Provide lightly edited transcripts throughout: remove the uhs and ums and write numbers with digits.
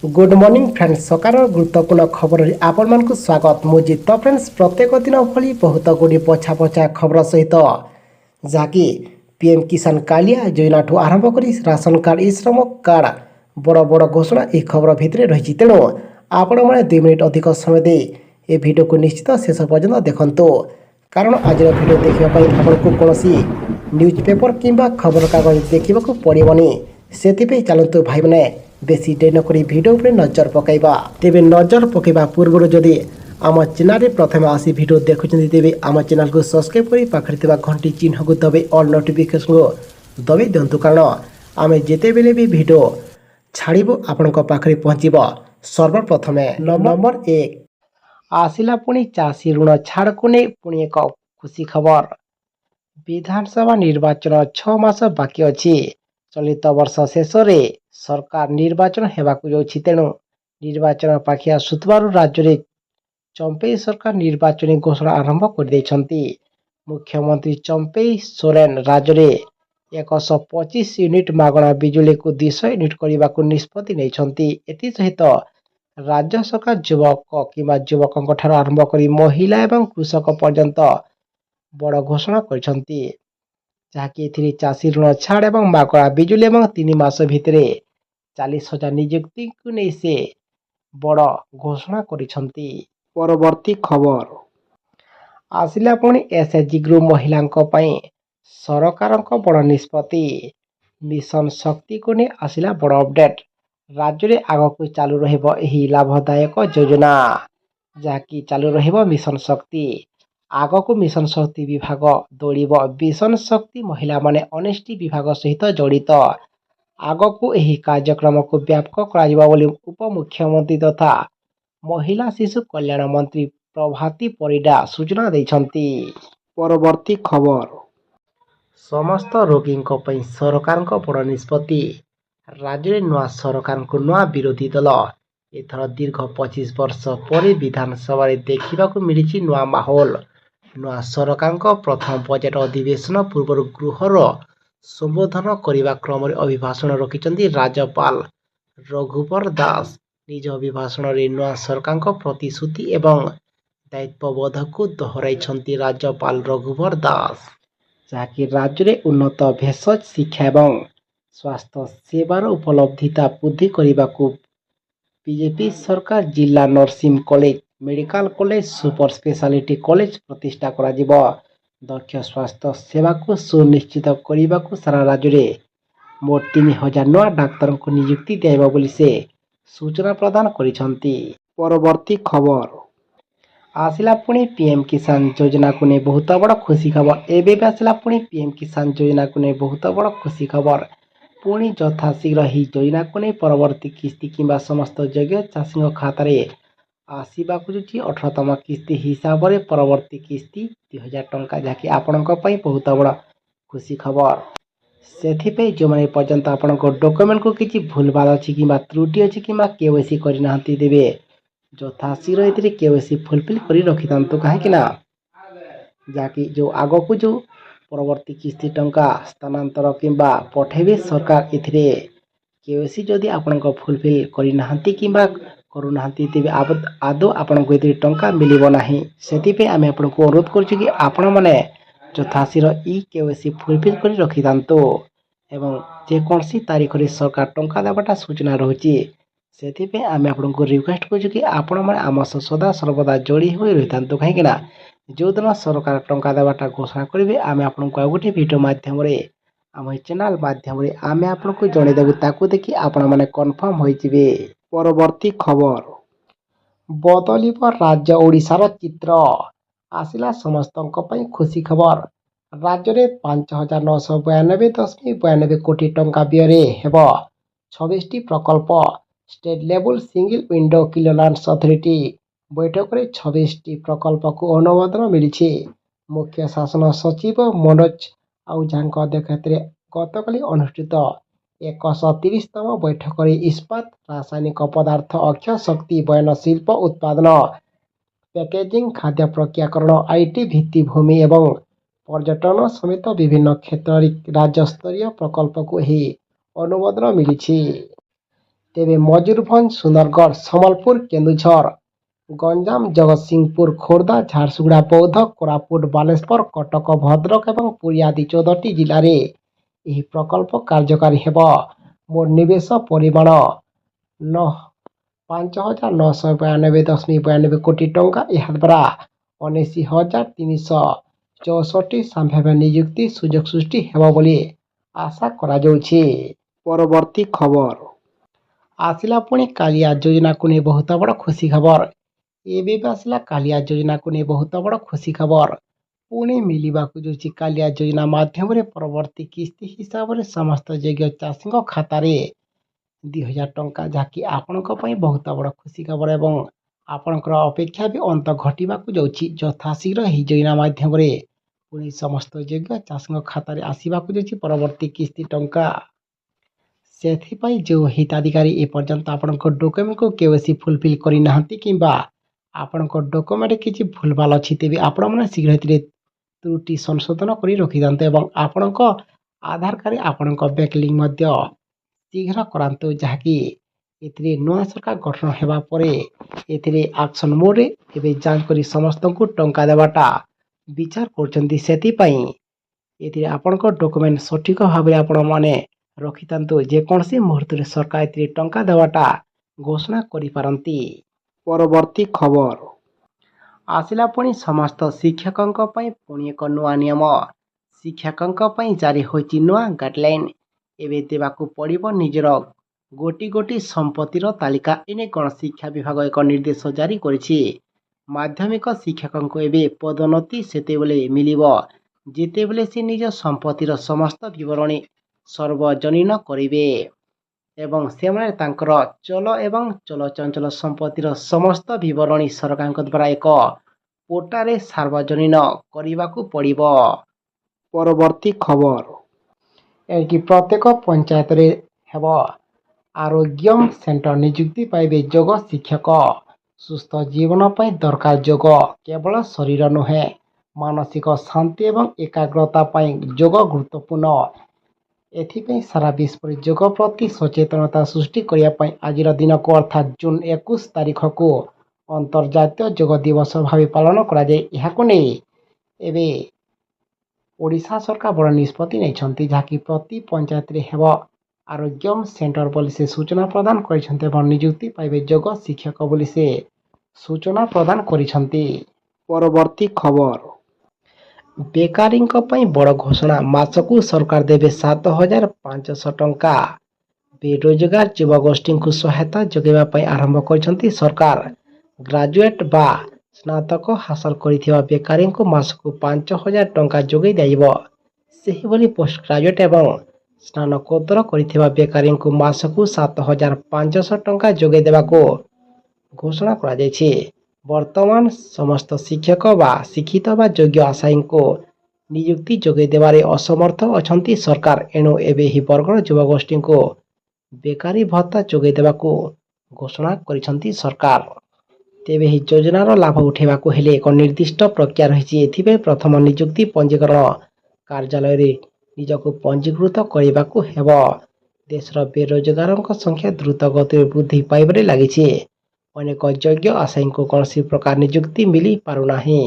Good morning friends सकार गुरुत्वपूर्ण खबर आपण मानक स्वागत मुजित तो फ्रेंड्स प्रत्येक दिन भली बहुत गुड़ी पछा पछा खबर सहित जहाँकि पीएम किसान कालिया योजना ठू आरंभ कर राशन कार्ड ई श्रम कार्ड बड़ बड़ घोषणा यह खबर भितर रही तेणु आपण मैंने 2 मिनिट अधिक समय दे ए वीडियो को निश्चित शेष पर्यंत देखंतु कारण आज वीडियो देखापी आपको कौन न्यूज पेपर किंबा खबर कागज देखा पड़ोनी से चलतु भाई मैंने बेसी डेरी नक भिडियो पर नजर पकईबा तेरे नजर पकईबा पूर्व जदि आम चैनल प्रथम आसी भिडियो देखुं तेरे आम चैनल को सब्सक्राइब कर पाखे घंटी चिन्ह को दबे ऑल नोटिफिकेशन को दबे दिंतु कारण आम जिते बेले भी भिडियो छाड़ू आपण पाखे पहुँचब सर्वप्रथमे नंबर 1 आसिला पुणी चाषी ऋण छाड़ को नहीं पुणी एक खुशी खबर विधानसभा निर्वाचन 6 मास बाकी अच्छी चलित वर्ष शेष सरकार निर्वाचन हेबाकु जाउछि तेणु निर्वाचन पाखि आसुथिबारु राज्य में चंपई सरकार निर्वाचन घोषणा आरंभ कर दैछंती। मुख्यमंत्री चंपई सोरेन राज्य में 125 यूनिट मागणा बिजुली को 200 यूनिट करने को निष्पत्ति नैछंती। एथि सहित राज्य सरकार युवक किंबा युवकों ठार आरंभ कर महिला एवं कृषक पर्यंत बड़ घोषणा करछंती जहाँकि एथिरे चाषी ऋण छाड़ एवं मागणा बिजुली एवं 3 मास भितर 40,000 नियुक्ति को नहीं से बड़ घोषणा करिछंती। परवर्ती खबर आसिला पुणी एसएचजी ग्रुप महिला सरकार बड़ निष्पत्ति मिशन शक्ति को नहीं आसिला बड़ अपडेट राज्य में आग को चालू रहिबो एही लाभदायक योजना जहाँकि चालू रहिबो मिशन शक्ति आग को मिशन शक्ति विभाग दौड़ब मिशन शक्ति महिला माने अनेष्टि विभाग सहित जड़ित आग को यही कार्यक्रम को व्यापक कर उपमुख्यमंत्री तथा महिला शिशु कल्याण मंत्री प्रभाती परिडा सूचना देछंती। परवर्ती खबर समस्त रोगी सरकार बड़ निष्पत्ति राज्य में नवा सरकार को नवा विरोधी दल एथर दीर्घ 25 वर्ष पर विधानसभा देखा मिली नवा माहौल नवा सरकार प्रथम बजेट अधिवेशन पूर्व गृहर संबोधन करने क्रम अभिभाषण रखिंट राज्यपाल रघुवर दास निज अभिभाषण में नवा सरकार प्रतिश्रुति एवं दायित्वबोध को दोहराई राज्यपाल रघुवर दास जहाँकि राज्य में उन्नत भेषज शिक्षा एवं स्वास्थ्य सेवार उपलब्धिता वृद्धि करने को बीजेपी सरकार जिला nursing college medical college super speciality college प्रतिष्ठा करा जिवो दक्ष स्वास्थ्य सेवा को सुनिश्चित करने को सारा राज्य में मोट 3,000 नवा डाक्तर को नियुक्ति दिया बोली से सूचना प्रदान करिसंती। परवर्ती खबर आसिला पुणी पीएम किसान योजना को नहीं बहुत बड़ खुशी खबर एवं आसिला पुणी पीएम किसान योजना को नहीं बहुत बड़ खुशी खबर पुणी यथाशीघ्र ही योजना को नहीं परवर्ती किस्ती किंबा समस्त योग्य चाषी खातार आसवाक 18तम किस्ती हिसाब से परवर्ती किस्ती 2,000 टंका जहाँकि आपण बहुत बड़ खुशी खबर से जो मैंने पर्यंत आपण डॉक्यूमेंट को किसी भूल भाल अच्छी कि त्रुटि अच्छी कि केवाईसी करना देवे यथाशीघ्र ये केवाईसी फुलफिल कर रखी था कहीं जहाँकि जो आग को जो परवर्ती किस्ती टंका स्थानांतर किंबा पठेबे सरकार ए केवाईसी जदि आपण फुलफिल करना कि करूना तेज आदौ आपण को ये टंका मिल ना से आम आपको अनुरोध करुँ आपण मैंने यथाशीघ्र इ केवाईसी फुलफिल कर रखी था एवं जेकोसी तारीख में सरकार टंका देवाटा सूचना रही से आम आपको रिक्वेस्ट करूँ आपण मैंने आम सदा सर्वदा जोड़ी हुई रही था कहीं जो दिन सरकार टंका देवाटा घोषणा करेंगे आम आपको आ गोटे भिडियो मध्यम आम चैनल मध्यम आम आपको जनईदेवु ताकू देखि आपण मैंने कन्फर्म होइजिबे। परवर्ती खबर बदलिब राज्य ओडिशार चित्र आसिला समस्त खुशी खबर राज्य में 5,992.92 कोटी टंका व्यय हेब 26टी प्रकल्प state level single window clearance authority बैठक में 26टी प्रकल्प को अनुमोदन मिली मुख्य शासन सचिव मनोज आहुजा अध्यक्षत गतकाली अनुष्ठित 130तम बैठक में इस्पात रासायनिक पदार्थ अक्षय शक्ति बयन शिल्प उत्पादन पैकेजिंग खाद्य प्रक्रियाकरण आईटी भित्तिभूमि एवं पर्यटन समेत विभिन्न क्षेत्र राज्यस्तरीय प्रकल्प को ही अनुमोदन मिली ତେବେ ମୟୂରଭଞ୍ଜ, ସୁନ୍ଦରଗଡ଼, ସମ୍ବଲପୁର, କେନ୍ଦୁଝର, ଗଞ୍ଜାମ, ଜଗତସିଂହପୁର, ଖୋର୍ଦ୍ଧା, ଝାରସୁଗୁଡ଼ା, ବୌଦ୍ଧ, କୋରାପୁଟ, ବାଲେଶ୍ୱର, କଟକ, ଭଦ୍ରକ ଏବଂ ପୁରୀ ଆଦି 14ଟି ଜିଲ୍ଲାରେ ଏହି ପ୍ରକଳ୍ପ କାର୍ଯ୍ୟକାରୀ ହେବ। ମୋଟ ନିବେଶ ପରିମାଣ 5,992.92 କୋଟି ଟଙ୍କା। ଏହାଦ୍ୱାରା 19,364ଟି ସମ୍ଭାବ୍ୟ ନିଯୁକ୍ତି ସୁଯୋଗ ସୃଷ୍ଟି ହେବ ବୋଲି ଆଶା କରାଯାଉଛି। ପରବର୍ତ୍ତୀ ଖବର ଆସିଲା ପୁଣି କାଳିଆ ଯୋଜନାକୁ ନେଇ ବହୁତ ବଡ଼ ଖୁସି ଖବର। ଏବେ ବି ଆସିଲା କାଳିଆ ଯୋଜନାକୁ ନେଇ ବହୁତ ବଡ଼ ଖୁସି ଖବର। ପୁଣି ମିଳିବାକୁ ଯାଉଛି କାଳିଆ ଯୋଜନା ମାଧ୍ୟମରେ ପରବର୍ତ୍ତୀ କିସ୍ତି ହିସାବରେ ସମସ୍ତ ଯୋଗ୍ୟ ଚାଷୀଙ୍କ ଖାତାରେ 2,000 ଟଙ୍କା, ଯାହାକି ଆପଣଙ୍କ ପାଇଁ ବହୁତ ବଡ଼ ଖୁସି ଖବର ଏବଂ ଆପଣଙ୍କର ଅପେକ୍ଷା ବି ଅନ୍ତ ଘଟିବାକୁ ଯାଉଛି। ଯଥାଶୀଘ୍ର ଏହି ଯୋଜନା ମାଧ୍ୟମରେ ପୁଣି ସମସ୍ତ ଯୋଗ୍ୟ ଚାଷୀଙ୍କ ଖାତାରେ ଆସିବାକୁ ଯାଉଛି ପରବର୍ତ୍ତୀ କିସ୍ତି ଟଙ୍କା। ସେଥିପାଇଁ ଯେଉଁ ହିତାଧିକାରୀ ଏପର୍ଯ୍ୟନ୍ତ ଆପଣଙ୍କ ଡକୁମେଣ୍ଟକୁ କେୱାଇସି ଫୁଲଫିଲ୍ କରିନାହାନ୍ତି କିମ୍ବା ଆପଣଙ୍କ ଡକୁମେଣ୍ଟରେ କିଛି ଭୁଲଭାଲ ଅଛି, ତେବେ ଆପଣମାନେ ଶୀଘ୍ର ଏଥିରେ ତ୍ରୁଟି ସଂଶୋଧନ କରି ରଖିଥାନ୍ତୁ ଏବଂ ଆପଣଙ୍କ ଆଧାର କାର୍ଡ଼ରେ ଆପଣଙ୍କ ବ୍ୟାଙ୍କ ଲିଙ୍କ ମଧ୍ୟ ଶୀଘ୍ର କରାନ୍ତୁ। ଯାହାକି ଏଥିରେ ନୂଆ ସରକାର ଗଠନ ହେବା ପରେ ଏଥିରେ ଆକ୍ସନ ମୋଡ଼ରେ ଏବେ ଯାଞ୍ଚ କରି ସମସ୍ତଙ୍କୁ ଟଙ୍କା ଦେବାଟା ବିଚାର କରୁଛନ୍ତି। ସେଥିପାଇଁ ଏଥିରେ ଆପଣଙ୍କ ଡକୁମେଣ୍ଟ ସଠିକ ଭାବରେ ଆପଣମାନେ ରଖିଥାନ୍ତୁ। ଯେକୌଣସି ମୁହୂର୍ତ୍ତରେ ସରକାର ଏଥିରେ ଟଙ୍କା ଦେବାଟା ଘୋଷଣା କରିପାରନ୍ତି। ପରବର୍ତ୍ତୀ ଖବର ଆସିଲା ପୁଣି ସମସ୍ତ ଶିକ୍ଷକଙ୍କ ପାଇଁ ପୁଣି ଏକ ନୂଆ ନିୟମ। ଶିକ୍ଷକଙ୍କ ପାଇଁ ଜାରି ହୋଇଛି ନୂଆ ଗାଇଡ଼ଲାଇନ୍। ଏବେ ଦେବାକୁ ପଡ଼ିବ ନିଜର ଗୋଟି ଗୋଟି ସମ୍ପତ୍ତିର ତାଲିକା। ଏନେଇ ଗଣଶିକ୍ଷା ବିଭାଗ ଏକ ନିର୍ଦ୍ଦେଶ ଜାରି କରିଛି। ମାଧ୍ୟମିକ ଶିକ୍ଷକଙ୍କୁ ଏବେ ପଦୋନ୍ନତି ସେତେବେଳେ ମିଳିବ ଯେତେବେଳେ ସେ ନିଜ ସମ୍ପତ୍ତିର ସମସ୍ତ ବିବରଣୀ ସାର୍ବଜନୀନ କରିବେ ଏବଂ ସେମାନେ ତାଙ୍କର ଚଳ ଏବଂ ଚଳଚଞ୍ଚଳ ସମ୍ପତ୍ତିର ସମସ୍ତ ବିବରଣୀ ସରକାରଙ୍କ ଦ୍ୱାରା ଏକ ପୋର୍ଟାଲରେ ସାର୍ବଜନୀନ କରିବାକୁ ପଡ଼ିବ। ପରବର୍ତ୍ତୀ ଖବର ଏଣିକି ପ୍ରତ୍ୟେକ ପଞ୍ଚାୟତରେ ହେବ ଆରୋଗ୍ୟମ ସେଣ୍ଟର। ନିଯୁକ୍ତି ପାଇବେ ଯୋଗ ଶିକ୍ଷକ। ସୁସ୍ଥ ଜୀବନ ପାଇଁ ଦରକାର ଯୋଗ। କେବଳ ଶରୀର ନୁହେଁ, ମାନସିକ ଶାନ୍ତି ଏବଂ ଏକାଗ୍ରତା ପାଇଁ ଯୋଗ ଗୁରୁତ୍ୱପୂର୍ଣ୍ଣ। ଏଥିପାଇଁ ସାରା ବିଶ୍ୱରେ ଯୋଗ ପ୍ରତି ସଚେତନତା ସୃଷ୍ଟି କରିବା ପାଇଁ ଆଜିର ଦିନକୁ ଅର୍ଥାତ୍ ଜୁନ୍ 21 ତାରିଖକୁ ଅନ୍ତର୍ଜାତୀୟ ଯୋଗ ଦିବସ ଭାବେ ପାଳନ କରାଯାଏ। ଏହାକୁ ନେଇ ଏବେ ଓଡ଼ିଶା ସରକାର ବଡ଼ ନିଷ୍ପତ୍ତି ନେଇଛନ୍ତି, ଯାହାକି ପ୍ରତି ପଞ୍ଚାୟତରେ ହେବ ଆରୋଗ୍ୟମ ସେଣ୍ଟର ବୋଲି ସେ ସୂଚନା ପ୍ରଦାନ କରିଛନ୍ତି ଏବଂ ନିଯୁକ୍ତି ପାଇବେ ଯୋଗ ଶିକ୍ଷକ ବୋଲି ସେ ସୂଚନା ପ୍ରଦାନ କରିଛନ୍ତି। ପରବର୍ତ୍ତୀ ଖବର ବେକାରୀଙ୍କ ପାଇଁ ବଡ଼ ଘୋଷଣା। ମାସକୁ ସରକାର ଦେବେ 7,500 ଟଙ୍କା। ବେରୋଜଗାର ଯୁବଗୋଷ୍ଠୀଙ୍କୁ ସହାୟତା ଯୋଗାଇବା ପାଇଁ ଆରମ୍ଭ କରିଛନ୍ତି ସରକାର। ଗ୍ରାଜୁଏଟ୍ ବା ସ୍ନାତକ ହାସଲ କରିଥିବା ବେକାରୀଙ୍କୁ ମାସକୁ 5,000 ଟଙ୍କା ଯୋଗାଇ ଦିଆଯିବ। ସେହିଭଳି ପୋଷ୍ଟ ଗ୍ରାଜୁଏଟ୍ ଏବଂ ସ୍ନାତକୋତ୍ତର କରିଥିବା ବେକାରୀଙ୍କୁ ମାସକୁ 7,500 ଟଙ୍କା ଯୋଗାଇ ଦେବାକୁ ଘୋଷଣା କରାଯାଇଛି। ବର୍ତ୍ତମାନ ସମସ୍ତ ଶିକ୍ଷକ ବା ଶିକ୍ଷିତ ବା ଯୋଗ୍ୟ ଆଶାୟୀଙ୍କୁ ନିଯୁକ୍ତି ଯୋଗାଇ ଦେବାରେ ଅସମର୍ଥ ଅଛନ୍ତି ସରକାର। ଏଣୁ ଏବେ ଏହି ବର୍ଗର ଯୁବଗୋଷ୍ଠୀଙ୍କୁ ବେକାରୀ ଭତ୍ତା ଯୋଗାଇ ଦେବାକୁ ଘୋଷଣା କରିଛନ୍ତି ସରକାର। ତେବେ ଏହି ଯୋଜନାର ଲାଭ ଉଠାଇବାକୁ ହେଲେ ଏକ ନିର୍ଦ୍ଦିଷ୍ଟ ପ୍ରକ୍ରିୟା ରହିଛି। ଏଥିପାଇଁ ପ୍ରଥମ ନିଯୁକ୍ତି ପଞ୍ଜୀକରଣ କାର୍ଯ୍ୟାଳୟରେ ନିଜକୁ ପଞ୍ଜୀକୃତ କରିବାକୁ ହେବ। ଦେଶର ବେରୋଜଗାରଙ୍କ ସଂଖ୍ୟା ଦ୍ରୁତ ଗତିରେ ବୃଦ୍ଧି ପାଇବାରେ ଲାଗିଛି। ଅନେକ ଯୋଗ୍ୟ ଆଶାୟୀଙ୍କୁ କୌଣସି ପ୍ରକାର ନିଯୁକ୍ତି ମିଳିପାରୁନାହିଁ।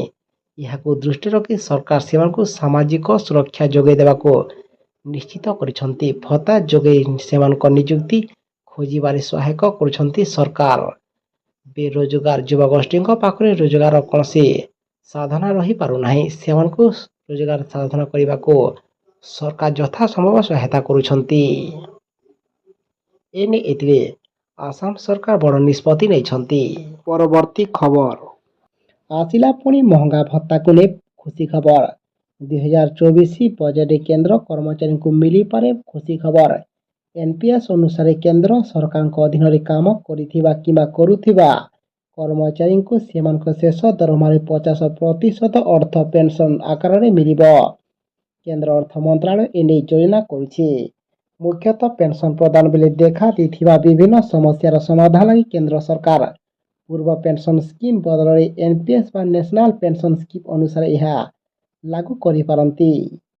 ଏହାକୁ ଦୃଷ୍ଟିରେ ରଖି ସରକାର ସେମାନଙ୍କୁ ସାମାଜିକ ସୁରକ୍ଷା ଯୋଗାଇ ଦେବାକୁ ନିଶ୍ଚିତ କରିଛନ୍ତି। ଭତ୍ତା ଯୋଗାଇ ସେମାନଙ୍କ ନିଯୁକ୍ତି ଖୋଜିବାରେ ସହାୟକ କରୁଛନ୍ତି ସରକାର। ବେରୋଜଗାର ଯୁବଗୋଷ୍ଠୀଙ୍କ ପାଖରେ ରୋଜଗାର କୌଣସି ସାଧନ ରହିପାରୁନାହିଁ। ସେମାନଙ୍କୁ ରୋଜଗାର ସାଧନ କରିବାକୁ ସରକାର ଯଥାସମ୍ଭବ ସହାୟତା କରୁଛନ୍ତି। ଏନେଇ ଏଥିରେ ଆସାମ ସରକାର ବଡ଼ ନିଷ୍ପତ୍ତି ନେଇଛନ୍ତି। ପରବର୍ତ୍ତୀ ଖବର ଆସିଲା ପୁଣି ମହଙ୍ଗା ଭତ୍ତାକୁ ନେଇ ଖୁସି ଖବର। 2024 ବଜେଟରେ କେନ୍ଦ୍ର କର୍ମଚାରୀଙ୍କୁ ମିଳିପାରେ ଖୁସି ଖବର। ଏନ୍ପିଏସ୍ ଅନୁସାରେ କେନ୍ଦ୍ର ସରକାରଙ୍କ ଅଧୀନରେ କାମ କରିଥିବା କିମ୍ବା କରୁଥିବା କର୍ମଚାରୀଙ୍କୁ ସେମାନଙ୍କ ଶେଷ ଦରମାରେ 50% ଅର୍ଥ ପେନ୍ସନ୍ ଆକାରରେ ମିଳିବ। କେନ୍ଦ୍ର ଅର୍ଥ ମନ୍ତ୍ରଣାଳୟ ଏନେଇ ଯୋଜନା କରୁଛି। ମୁଖ୍ୟତଃ ପେନ୍ସନ୍ ପ୍ରଦାନ ବେଳେ ଦେଖା ଦେଇଥିବା ବିଭିନ୍ନ ସମସ୍ୟାର ସମାଧାନ ଲାଗି କେନ୍ଦ୍ର ସରକାର ପୂର୍ବ ପେନ୍ସନ୍ ସ୍କିମ୍ ବଦଳରେ ଏନ୍ପିଏସ୍ ବା ନ୍ୟାସନାଲ୍ ପେନ୍ସନ୍ ସ୍କିମ୍ ଅନୁସାରେ ଏହା ଲାଗୁ କରିପାରନ୍ତି।